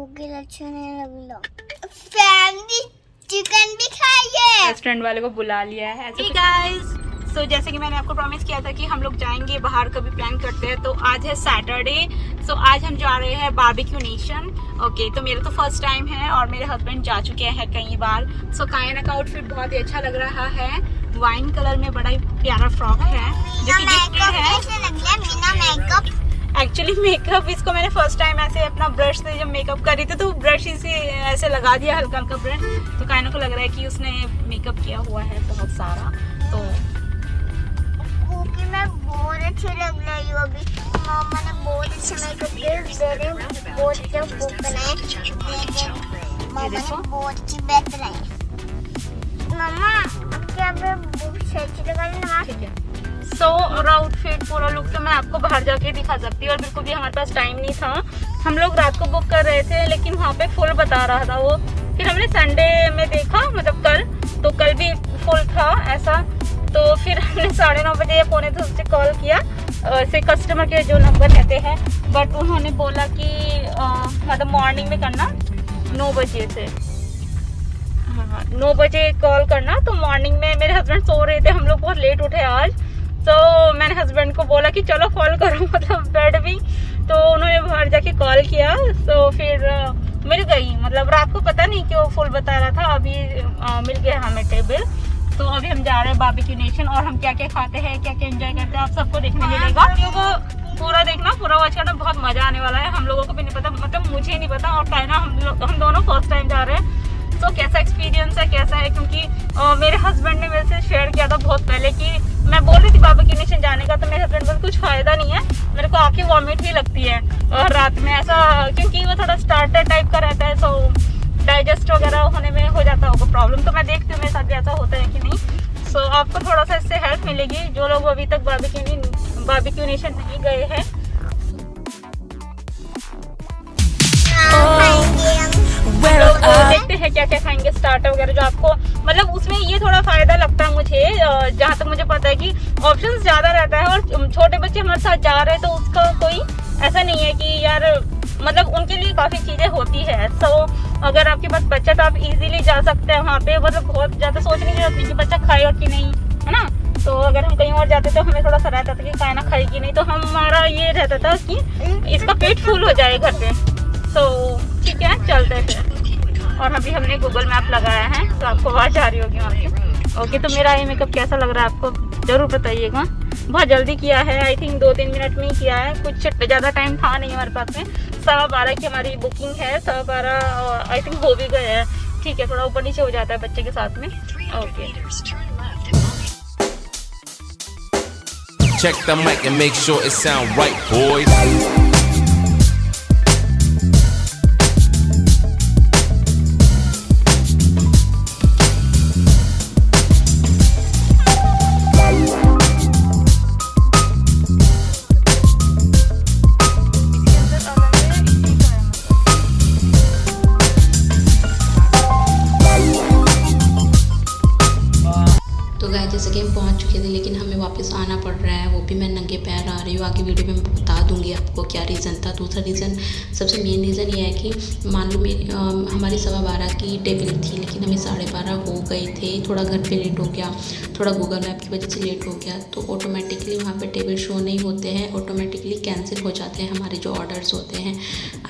भूख अच्छा नहीं लग रहा। फैमिली चिकन भी खाइए। रेस्टोरेंट वाले को बुला लिया है। Hey guys, so जैसे कि मैंने आपको प्रॉमिस किया था कि हम लोग जाएंगे बाहर, कभी प्लान करते हैं। तो आज है सैटरडे, सो आज हम जा रहे हैं बारबेक्यू नेशन। ओके, तो मेरा तो फर्स्ट टाइम है और मेरे हस्बैंड जा चुके हैं कई बार। सो कायना का आउटफिट बहुत ही अच्छा लग रहा है, वाइन कलर में बड़ा ही प्यारा फ्रॉक है जो कि गिफ्टेड है। एक्चुअली मेकअप इसको मैंने फर्स्ट टाइम ऐसे अपना ब्रश से जब मेकअप करी थी तो ब्रश से ऐसे लगा दिया हल्का हल्का ब्रश, तो कायना को लग रहा है कि उसने मेकअप किया हुआ है बहुत सारा। तो मैं बहुत अच्छी लग रही हूँ अभी। मामा ने बहुत अच्छा मेकअप किया, बहुत अच्छा बुक बनाया। मामा ने बहुत अच्छी बैठ बनाई। मामा अब क्या बुक अच्छी लगा लेना। ठीक है, सो और आउटफिट पूरा लुक तो मैं आपको बाहर जाके दिखा सकती हूँ और बिल्कुल भी हमारे पास टाइम नहीं था। हम लोग रात को बुक कर रहे थे लेकिन वहाँ पे फुल बता रहा था वो। फिर हमने संडे में देखा, मतलब कल, तो कल भी फुल था ऐसा। तो फिर हमने 9:30 बजे या 9:45 से कॉल किया से कस्टमर के जो नंबर रहते हैं, बट उन्होंने बोला कि मतलब मॉर्निंग में करना 9 बजे से। हाँ, 9 बजे कॉल करना। तो मॉर्निंग में मेरे हस्बैंड सो रहे थे, हम लोग बहुत लेट उठे आज। तो मैंने हस्बैंड को बोला कि चलो कॉल करो, मतलब बेड भी। तो उन्होंने बाहर जाके कॉल किया, तो फिर मिल गई। मतलब रात को पता नहीं क्यों फुल बता रहा था, अभी मिल गया हमें टेबल। तो अभी हम जा रहे हैं बारबेक्यू नेशन और हम क्या क्या खाते हैं, क्या क्या एंजॉय करते हैं, आप सबको देखने मिलेगा। वीडियो को पूरा देखना, पूरा वॉच करना, बहुत मजा आने वाला है। हम लोगों को भी नहीं पता, मतलब मुझे नहीं पता, और कहना हम दोनों फर्स्ट टाइम जा रहे हैं। तो कैसा एक्सपीरियंस है, कैसा है, क्योंकि मेरे हस्बैंड ने मेरे से शेयर किया था बहुत पहले कि मैं बोल रही थी बारबेक्यू नेशन जाने का, तो मेरे हस्बैंड बोले कुछ फायदा नहीं है, मेरे को आके वॉमिट भी लगती है और रात में ऐसा, क्योंकि वो थोड़ा स्टार्टर टाइप का रहता है, सो डाइजेस्ट वगैरह होने में हो जाता होगा प्रॉब्लम। तो मैं देखती हूँ मेरे साथ भी ऐसा होता है कि नहीं। सो आपको थोड़ा सा इससे हेल्प मिलेगी जो लोग अभी तक बारबेक्यू नेशन नहीं गए हैं। देखते हैं क्या क्या खाएंगे, स्टार्टर वगैरह जो आपको, मतलब उसमें ये थोड़ा फायदा लगता है मुझे, जहाँ तक मुझे पता है कि ऑप्शंस ज्यादा रहता है। और छोटे बच्चे हमारे साथ जा रहे हैं तो उसका कोई ऐसा नहीं है कि यार, मतलब उनके लिए काफी चीजें होती है। सो अगर आपके पास बच्चा तो आप इजीली जा सकते हैं वहाँ पे, मतलब बहुत ज्यादा सोचने की जरूरत नहीं कि बच्चा खाएगा कि नहीं, है ना। तो अगर हम कहीं और जाते तो हमें थोड़ा सा रहता था कि खाना खाएगी नहीं, तो हमारा ये रहता था कि इसका पेट फुल हो जाए घर पे। तो ठीक है, चलते फिर। और अभी हमने गूगल मैप लगाया है, तो आपको आवाज आ रही होगी वहाँ की। ओके, तो मेरा ये मेकअप कैसा लग रहा है आपको जरूर बताइएगा। बहुत जल्दी किया है, आई थिंक 2-3 मिनट में ही किया है, कुछ ज़्यादा टाइम था नहीं हमारे पास में। 12:15 की हमारी बुकिंग है, 12:15 आई थिंक हो भी गए हैं। ठीक है, थोड़ा ऊपर नीचे हो जाता है बच्चे के साथ में। Okay, Check the mic and make sure it sound right, boys. जैसे कि हम पहुंच चुके थे लेकिन हमें वापस आना पड़ रहा है, वो भी मैं नंगे पैर आ रही हूँ। आगे वीडियो में मैं बता दूंगी आपको क्या रीज़न था। दूसरा रीज़न, सबसे मेन रीज़न ये है कि मान लो मेरी हमारी 12:15 की टेबल थी लेकिन हमें 12:30 हो गए थे। थोड़ा घर पे लेट हो गया, थोड़ा गूगल मैप की वजह से लेट हो गया, तो ऑटोमेटिकली वहाँ पे टेबल शो नहीं होते हैं, ऑटोमेटिकली कैंसिल हो जाते हैं हमारे जो ऑर्डर्स होते हैं,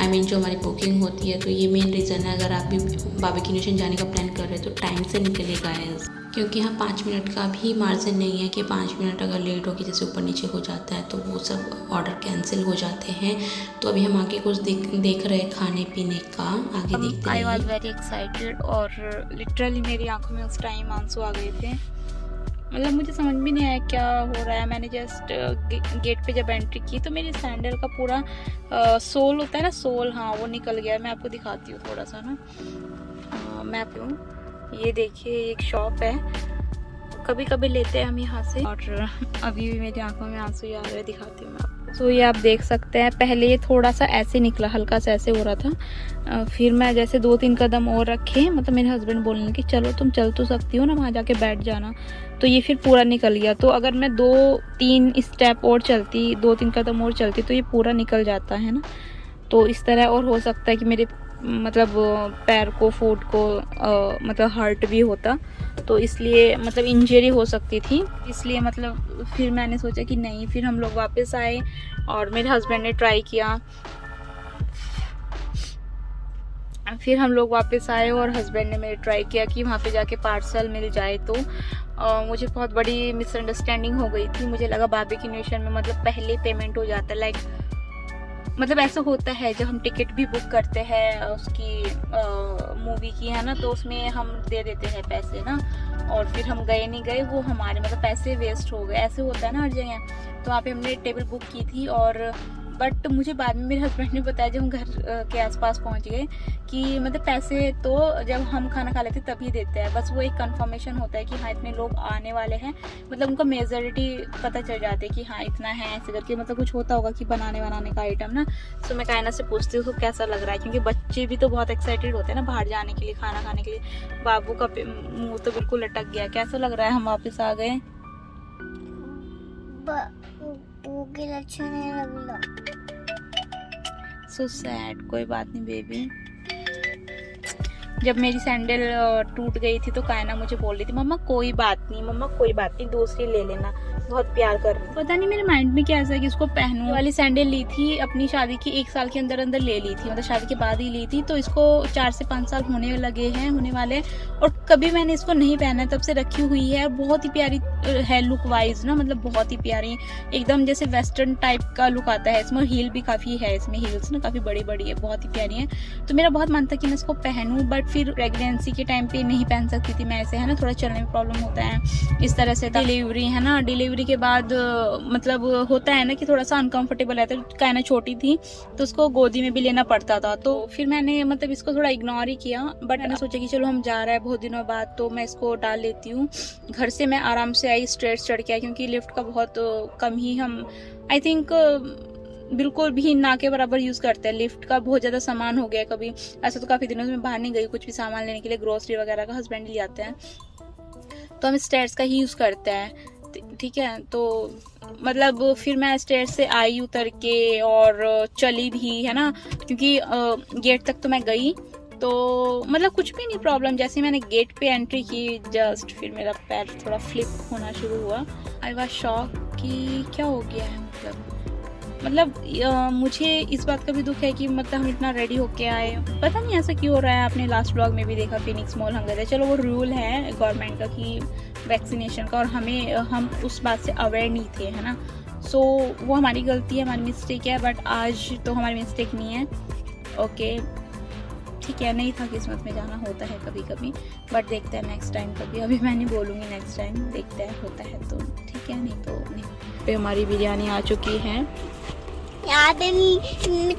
आई मीन जो हमारी बुकिंग होती है। तो ये मेन रीज़न है, अगर आप भी बारबेक्यू नेशन जाने का प्लान कर रहे हैं तो टाइम से निकलेगा है, क्योंकि यहाँ 5 मिनट का भी मार्जिन नहीं है कि 5 मिनट अगर लेट हो कि जैसे ऊपर नीचे हो जाता है तो वो सब ऑर्डर कैंसिल हो जाते हैं। तो अभी हम आगे कुछ देख रहे हैं खाने पीने का, आगे देखते हैं। आई वॉज वेरी एक्साइटेड और लिटरली मेरी आंखों में उस टाइम आंसू आ गए थे। मतलब मुझे समझ भी नहीं आया क्या हो रहा है। मैंने जस्ट गेट पे जब एंट्री की तो मेरी सैंडल का पूरा सोल होता है ना, सोल, हाँ वो निकल गया। मैं आपको दिखाती हूँ थोड़ा सा ना, मैं आपको, ये देखिए एक शॉप है, कभी कभी लेते हैं हम यहाँ से, और अभी भी मेरी आंखों में आंसू आ रहे हैं, दिखाती हूँ मैं आपको। तो ये आप देख सकते हैं, पहले ये थोड़ा सा ऐसे निकला, हल्का सा ऐसे हो रहा था, फिर मैं जैसे 2-3 कदम और रखे, मतलब मेरे हस्बैंड बोलने कि चलो तुम चल तो सकती हो ना, वहाँ जाके बैठ जाना, तो ये फिर पूरा निकल गया। तो अगर मैं 2-3 स्टेप और चलती, 2-3 कदम और चलती तो ये पूरा निकल जाता है ना। तो इस तरह और हो सकता है कि मेरे मतलब पैर को फुट को मतलब हर्ट भी होता, तो इसलिए मतलब इंजरी हो सकती थी, इसलिए मतलब फिर मैंने सोचा कि नहीं। फिर हम लोग वापस आए और मेरे हस्बैंड ने ट्राई किया। फिर हम लोग वापस आए और हस्बैंड ने मेरे ट्राई किया कि वहाँ पे जाके पार्सल मिल जाए। तो मुझे बहुत बड़ी मिसअंडरस्टैंडिंग हो गई थी। मुझे लगा बारबेक्यू नेशन में मतलब पहले पेमेंट हो जाता है, लाइक मतलब ऐसा होता है जब हम टिकट भी बुक करते हैं उसकी मूवी की, है ना, तो उसमें हम दे देते हैं पैसे ना, और फिर हम गए नहीं गए, वो हमारे मतलब पैसे वेस्ट हो गए। ऐसे होता है ना हर जगह। तो वहाँ पे हमने टेबल बुक की थी, और बट मुझे बाद में मेरे हस्बैंड ने बताया जब हम घर के आसपास पहुँच गए कि मतलब पैसे तो जब हम खाना खा लेते तभी देते हैं, बस वो एक कंफर्मेशन होता है कि हाँ इतने लोग आने वाले हैं, मतलब उनका मेजॉरिटी पता चल जाती है कि हाँ इतना है, ऐसे करके मतलब कुछ होता होगा कि बनाने का आइटम ना। तो मैं कायना से पूछती हूँ कैसा लग रहा है, क्योंकि बच्चे भी तो बहुत एक्साइटेड होते हैं ना बाहर जाने के लिए, खाना खाने के लिए। बाबू का मुँह तो बिल्कुल लटक गया। कैसा लग रहा है हम वापस आ गए? अच्छा नहीं लगला। So sad. कोई बात नहीं बेबी। जब मेरी सैंडल टूट गई थी तो कायना मुझे बोल रही थी मम्मा कोई बात नहीं, मम्मा कोई बात नहीं, दूसरी ले लेना, बहुत प्यार कर रही। पता नहीं मेरे माइंड में क्या ऐसा कि इसको पहनूं। वाली सैंडल ली थी अपनी शादी की 1 साल के अंदर ले ली थी, मतलब शादी के बाद ही ली थी। तो इसको 4 से 5 साल होने वाले, और कभी मैंने इसको नहीं पहना, तब से रखी हुई है। बहुत ही प्यारी है लुक वाइज ना, मतलब बहुत ही प्यारी, एकदम जैसे वेस्टर्न टाइप का लुक आता है इसमें। हील भी काफी है इसमें, हील्स ना काफी बड़ी बड़ी है, बहुत ही प्यारी है। तो मेरा बहुत मन था कि मैं इसको पहनूं, बट फिर प्रेगनेंसी के टाइम पे नहीं पहन सकती थी मैं ऐसे, है ना, थोड़ा चलने में प्रॉब्लम होता है इस तरह से। डिलीवरी है ना, डिलीवरी के बाद मतलब होता है ना कि थोड़ा सा अनकंफर्टेबल रहता है। कायना छोटी थी तो उसको गोदी में भी लेना पड़ता था, तो फिर मैंने मतलब इसको थोड़ा इग्नोर ही किया। बट मैंने सोचा कि चलो हम जा रहे हैं बहुत दिनों बाद, तो मैं इसको डाल लेती हूँ। घर से मैं आराम से आई, स्टेयर्स चढ़ के आई, क्योंकि लिफ्ट का बहुत कम ही हम आई थिंक बिल्कुल भी ना के बराबर यूज़ करते हैं। लिफ्ट का बहुत ज़्यादा सामान हो गया कभी, ऐसा तो काफ़ी दिनों से मैं बाहर नहीं गई कुछ भी सामान लेने के लिए, ग्रोसरी वगैरह का हस्बैंड ले आते हैं, तो हम स्टेयर्स का ही यूज़ करते हैं। ठीक है, तो मतलब फिर मैं स्टेयर्स से आई उतर के और चली भी, है ना, क्योंकि गेट तक तो मैं गई, तो मतलब कुछ भी नहीं प्रॉब्लम। जैसे मैंने गेट पे एंट्री की जस्ट, फिर मेरा पैर थोड़ा फ्लिप होना शुरू हुआ। आई वाज शॉक कि क्या हो गया है, मतलब मुझे इस बात का भी दुख है कि मतलब हम इतना रेडी होके आए, पता नहीं ऐसा क्यों हो रहा है। आपने लास्ट व्लॉग में भी देखा, फिनिक्स मॉल हम गए थे। चलो वो रूल है गवर्नमेंट का कि वैक्सीनेशन का, और हम उस बात से अवेयर नहीं थे, है ना। सो वो हमारी गलती है, हमारी मिस्टेक है, बट आज तो हमारी मिस्टेक नहीं है। ओके ठीक है, नहीं था किस्मत में, जाना होता है कभी कभी, बट देखते हैं नेक्स्ट टाइम कभी। अभी मैं नहीं बोलूँगी नेक्स्ट टाइम, देखते हैं होता है तो ठीक है, नहीं तो नहीं। पे हमारी बिरयानी आ चुकी है, यहाँ पे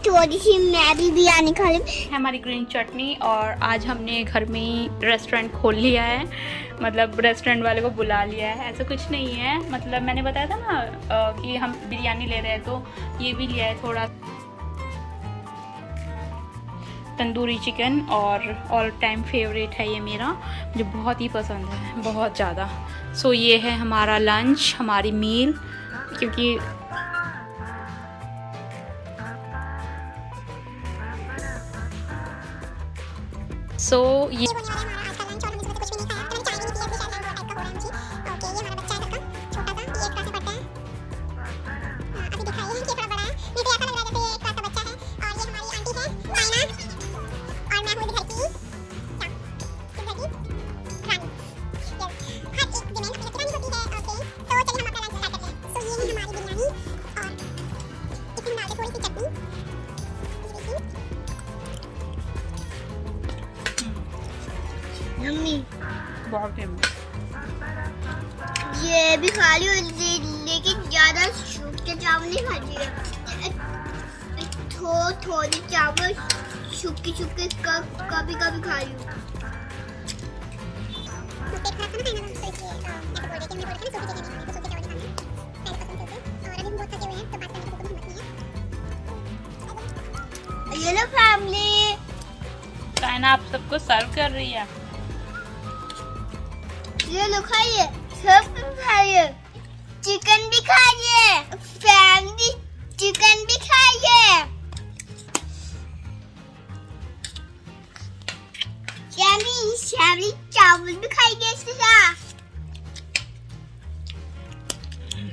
थोड़ी सी मैं भी बिरयानी खा ली। हमारी ग्रीन चटनी, और आज हमने घर में ही रेस्टोरेंट खोल लिया है, मतलब रेस्टोरेंट वाले को बुला लिया है। ऐसा कुछ नहीं है, मतलब मैंने बताया था ना कि हम बिरयानी ले रहे हैं, तो ये भी लिया है थोड़ा तंदूरी चिकन, और ऑल टाइम फेवरेट है ये मेरा, मुझे बहुत ही पसंद है, बहुत ज़्यादा। सो ये है हमारा लंच, हमारी मील, क्योंकि ये बहुत ये भी खा ली, लेकिन ज्यादा सूखे चावल नहीं खा रही है, थोड़ी चावल सूखे कभी कभी खा रही हूँ। ये लो फैमिली, कायना आप सबको सर्व कर रही है। ये लो खाइए, सब खाइए, चिकन भी खाइए, फैमिली चिकन भी खाइए। चावल भी खाएंगे इसके साथ।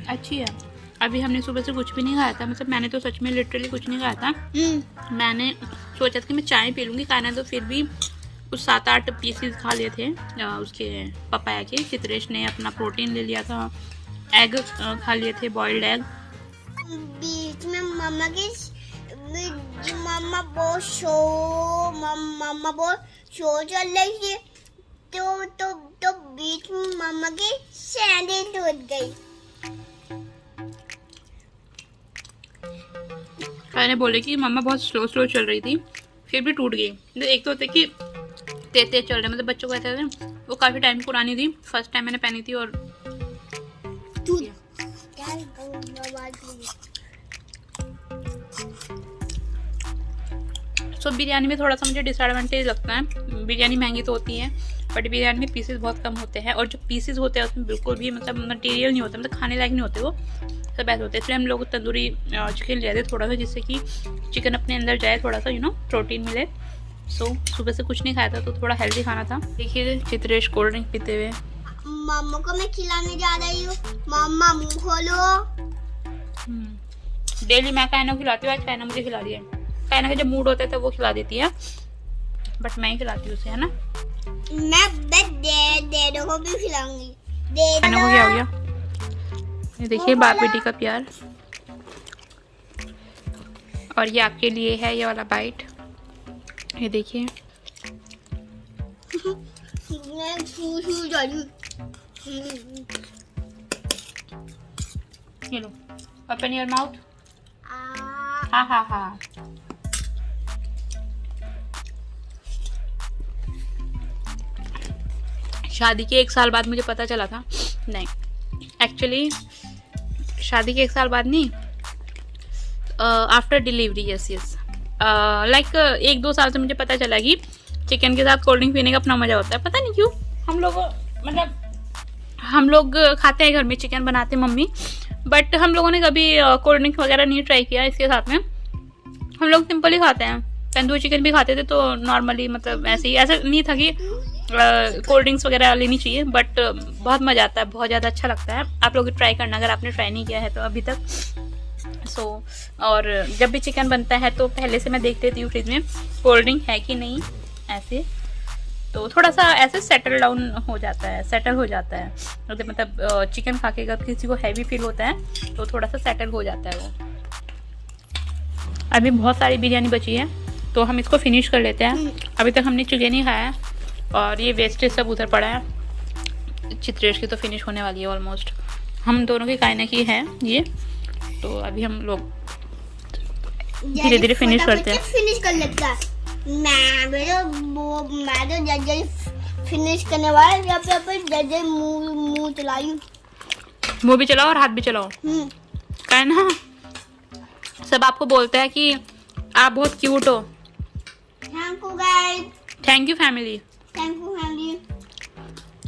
अच्छी है। अभी हमने सुबह से कुछ भी नहीं खाया था, मतलब मैंने तो सच में लिटरली कुछ नहीं खाया था। मैंने सोचा था कि मैं चाय पी लूँगी, खाना तो फिर भी कुछ 7-8 पीसीज खा लिए थे उसके पपाया के। चित्रेश ने अपना प्रोटीन ले लिया था, एग खा लिए थे, बॉइल्ड एग। बीच में मम्मा बहुत शो चल रही थी, तो बीच में मम्मा की सैंडल टूट गई। मैंने बोले कि मम्मा बहुत स्लो चल रही थी, फिर भी टूट गई। तो एक तो होते कि तेज चल रहे, मतलब बच्चों को ऐसे थे, वो काफ़ी टाइम पुरानी थी, फर्स्ट टाइम मैंने पहनी थी और सो बिरयानी में थोड़ा सा मुझे डिसएडवांटेज लगता है। बिरयानी महंगी तो होती है बट बिरयानी में पीसेस बहुत कम होते हैं, और जो पीसेस होते हैं उसमें बिल्कुल भी मतलब मटेरियल नहीं होता, मतलब खाने लायक नहीं होते, वो सब ऐसे होते हैं। इसलिए हम लोग तंदूरी चिकन ले आते थोड़ा सा, जिससे कि चिकन अपने अंदर जाए, थोड़ा सा प्रोटीन मिले। सो सुबह से कुछ नहीं खाया था तो थोड़ा हेल्दी खाना था। देखिए चित्रेश कोल्ड ड्रिंक पीते हुए। मम्मा को मैं खिलाने जा रही हूँ। मम्मा मुंह खोलो। डेली मैं कायना खिलाती हूँ, आज कायना मुझे खिला दिया। कायना का जब मूड होता है तो वो खिला देती है, बट मैं ही खिलाती हूँ उसे, है ना। मैं डेडो को भी खिलाऊंगी। कायना को क्या हो गया? ये देखिए बाप बेटी का प्यार। और ये आपके लिए है ये वाला बाइट, ये देखिए। ये लो, ओपन योर माउथ। हाँ। शादी के 1 साल बाद मुझे पता चला था, नहीं एक्चुअली शादी के 1 साल बाद नहीं, आफ्टर डिलीवरी। यस लाइक 1-2 साल से मुझे पता चला कि चिकन के साथ कोल्ड ड्रिंक पीने का अपना मज़ा होता है। पता नहीं क्यों हम लोग खाते हैं घर में, चिकन बनाते हैं मम्मी, बट हम लोगों ने कभी कोल्ड ड्रिंक वगैरह नहीं ट्राई किया इसके साथ में। हम लोग सिंपल ही खाते हैं। तंदूरी चिकन भी खाते थे तो नॉर्मली, मतलब ऐसे ही, ऐसा नहीं था कि कोल्ड ड्रिंक्स वगैरह लेनी चाहिए, बट बहुत मज़ा आता है, बहुत ज़्यादा अच्छा लगता है। आप लोग ट्राई करना अगर आपने ट्राई नहीं किया है तो अभी तक। और जब भी चिकन बनता है तो पहले से मैं देख लेती हूँ फ्रिज में कोल्ड ड्रिंक है कि नहीं, ऐसे तो थोड़ा सा ऐसे सेटल हो जाता है। मतलब चिकन खा के अगर किसी को हैवी फील होता है तो थोड़ा सा सेटल हो जाता है वो। अभी बहुत सारी बिरयानी बची है तो हम इसको फिनिश कर लेते हैं। अभी तक हमने चिकन ही खाया है और ये वेस्टेज सब उधर पड़ा है। चित्रेश की तो फिनिश होने वाली है ऑलमोस्ट, हम दोनों की कायना की है ये, तो अभी हम लोग धीरे धीरे फिनिश करते हैं। फिनिश कर लेता है। मैं तो जल्दी फिनिश करने वाला, जल्दी मुंह चलाई, मुंह भी चलाओ और हाथ भी चलाओ। कायना सब आपको बोलता है कि आप बहुत क्यूट हो। Thank you guys, thank you family.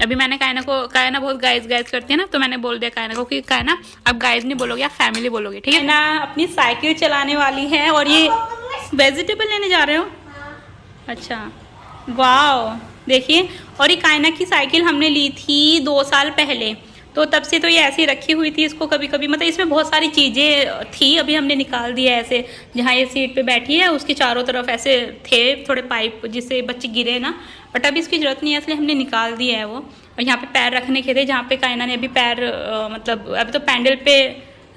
अभी मैंने कायना बहुत गाइस करती है ना, तो मैंने बोल दिया कायना को कि कायना अब गाइस नहीं बोलोगे, आप फैमिली बोलोगे, ठीक है ना। अपनी साइकिल चलाने वाली है और ये वेजिटेबल लेने जा रहे हो? अच्छा, वाओ देखिए। और ये कायना की साइकिल हमने ली थी 2 साल पहले, तो तब से तो ये ऐसे ही रखी हुई थी। इसको कभी कभी मतलब इसमें बहुत सारी चीज़ें थी, अभी हमने निकाल दिया है। ऐसे जहाँ ये सीट पे बैठी है उसके चारों तरफ ऐसे थे थोड़े पाइप जिससे बच्चे गिरे ना, बट अभी इसकी ज़रूरत नहीं है इसलिए हमने निकाल दिया है वो। और यहाँ पे पैर रखने के थे, जहाँ पे कायना ने अभी पैर मतलब अभी तो पैंडल पे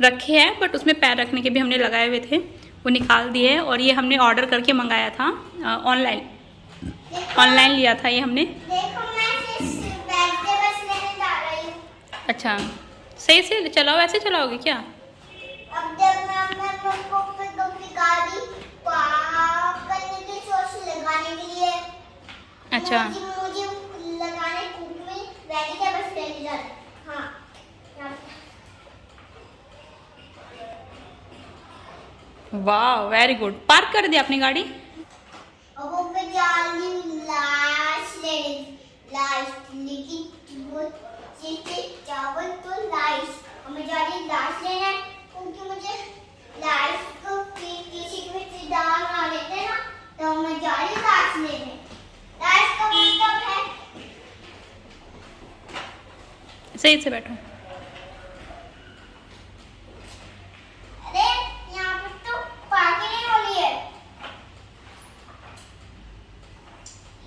रखे हैं, बट उसमें पैर रखने के भी हमने लगाए हुए थे, वो निकाल दिए। और ये हमने ऑर्डर करके मंगाया था, ऑनलाइन लिया था ये हमने। अच्छा, सही से चलाओ, ऐसे चलाओगे क्या? अब जब मैं गाड़ी पार्क करने की सोच लगाने के लिए। अच्छा, मुझे लगाने में रेडी क्या, बस रेडी कर। हाँ वाह वेरी गुड। पार्क कर दिया अपनी गाड़ी। अब वो पे जाली लास्ट लेकिन वो चावल तो लाइस, हमें जाली लास्ट लेना है क्योंकि मुझे लाइस को किसी में दाल ना लेते ना, तो हमें जाली लास्ट लेने। लाइस का मतलब है सही से बैठो। अरे यहाँ पे तो पार्किंग नहीं हो रही है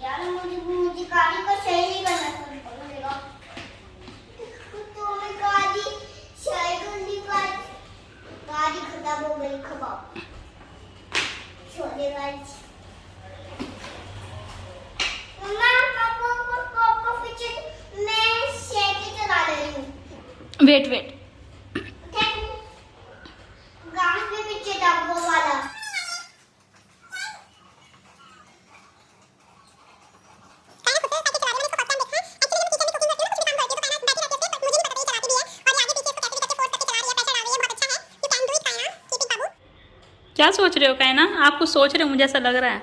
यार। मुझे गाड़ी को सही नहीं करना पड़ेगा। तो मैं गाड़ी सही करनी गाड़ी खराब हो गई। खराब छोड़े गाड़ी। मम्मा पापा पीछे मैं साइकिल चला रही हूँ। वेट वेट, गाड़ी पे पीछे था वो वाला। क्या सोच रहे हो कायना? आप कुछ सोच रहे हो, मुझे ऐसा लग रहा है।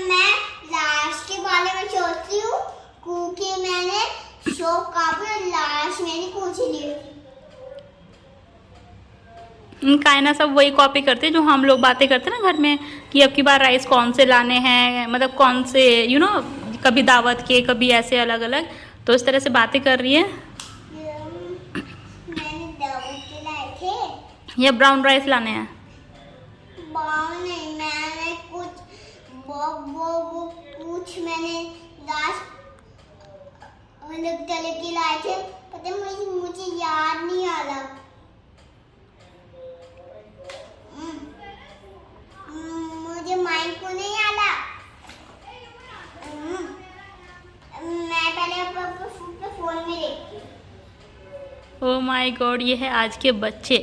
मैं लास्ट के बारे में सोचती हूँ क्योंकि मैंने शो काफी लास्ट मैंने पूछ ली। कायना सब वही कॉपी करते हैं जो हम लोग बातें करते हैं ना घर में, कि अब की बार राइस कौन से लाने हैं, मतलब कौन से कभी दावत के, कभी ऐसे अलग अलग। तो इस तरह से बातें कर रही है। मैंने दावत के लाए थे। ये ब्राउन राइस लाने हैं। नहीं, मैंने कुछ वो कुछ मैंने लास्ट अलग तरह के लाए थे। पता है मुझे याद नहीं आ रहा। मुझे माइंड को नहीं आ रहा। मैं पहले अपने फोन में देखती हूँ। ओह माय गॉड, ये है आज के बच्चे।